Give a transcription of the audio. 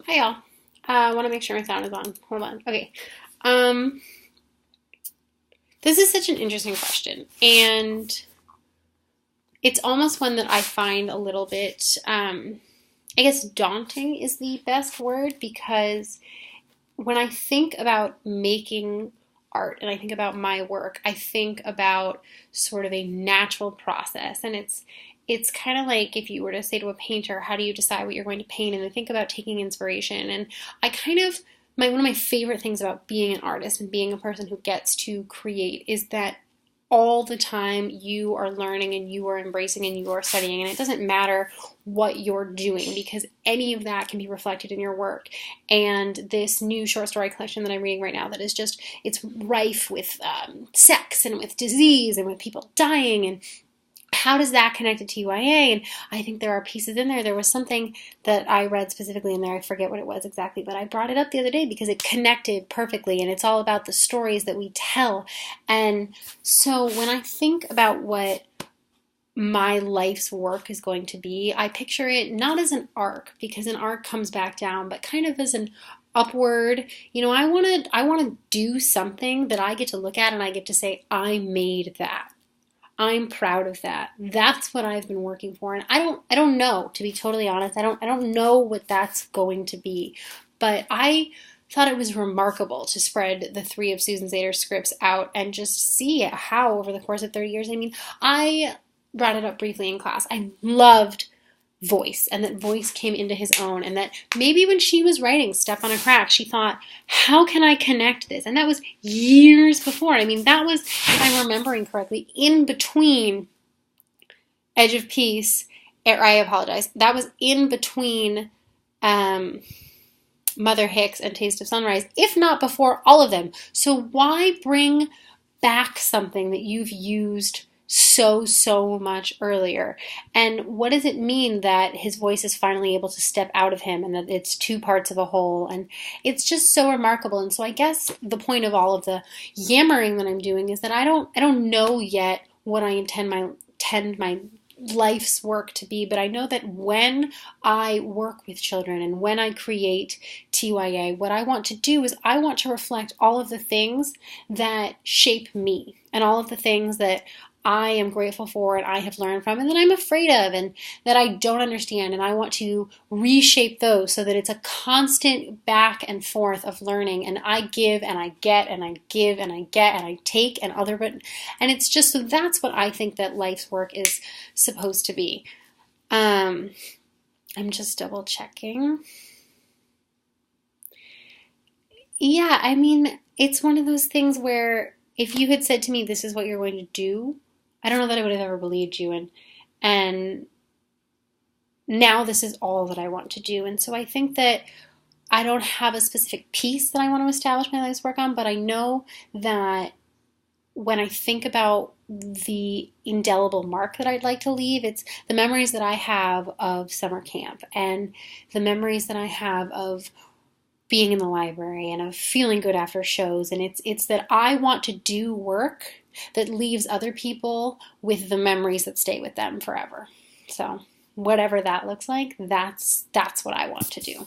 Hi y'all. I want to make sure my sound is on. Hold on. Okay. Um, this is such an interesting question, and it's almost one that I find a little bit, I guess, daunting is the best word because when I think about making art and I think about my work, I think about sort of a natural process, and it's kind of like if you were to say to a painter, how do you decide what you're going to paint? And I think about taking inspiration. And I kind of one of my favorite things about being an artist and being a person who gets to create is that all the time you are learning and you are embracing and you are studying, and it doesn't matter what you're doing because any of that can be reflected in your work. And this new short story collection that I'm reading right now, that is just, it's rife with sex and with disease and with people dying, and how does that connect to TYA? And I think there are pieces in there. There was something that I read specifically in there. I forget what it was exactly, but I brought it up the other day because it connected perfectly. And it's all about the stories that we tell. And so when I think about what my life's work is going to be, I picture it not as an arc, because an arc comes back down, but kind of as an upward. I want to do something that I get to look at and I get to say, I made that. I'm proud of that. That's what I've been working for. And I don't know, to be totally honest. I don't know what that's going to be. But I thought it was remarkable to spread the three of Susan Zader's scripts out and just see how over the course of 30 years, I mean, I brought it up briefly in class. I loved voice, and that voice came into his own, and that maybe when she was writing Step on a Crack, she thought, how can I connect this? And that was years before. I mean, that was, if I'm remembering correctly, in between Edge of Peace, I apologize, that was in between Mother Hicks and Taste of Sunrise, if not before all of them. So why bring back something that you've used so much earlier? And what does it mean that his voice is finally able to step out of him and that it's two parts of a whole? And it's just so remarkable. And so I guess the point of all of the yammering that I'm doing is that I don't know yet what I intend my life's work to be, but I know that when I work with children and when I create TYA, what I want to do is I want to reflect all of the things that shape me and all of the things that I am grateful for and I have learned from and that I'm afraid of and that I don't understand, and I want to reshape those so that it's a constant back and forth of learning, and I give and I get and I give and I get and I take and other, but and it's just, so that's what I think that life's work is supposed to be. I'm just double checking. Yeah, I mean, it's one of those things where if you had said to me, this is what you're going to do, I don't know that I would have ever believed you. And now this is all that I want to do. And so I think that I don't have a specific piece that I want to establish my life's work on, but I know that when I think about the indelible mark that I'd like to leave, it's the memories that I have of summer camp and the memories that I have of being in the library and of feeling good after shows. And it's that I want to do work that leaves other people with the memories that stay with them forever. So whatever that looks like, that's what I want to do.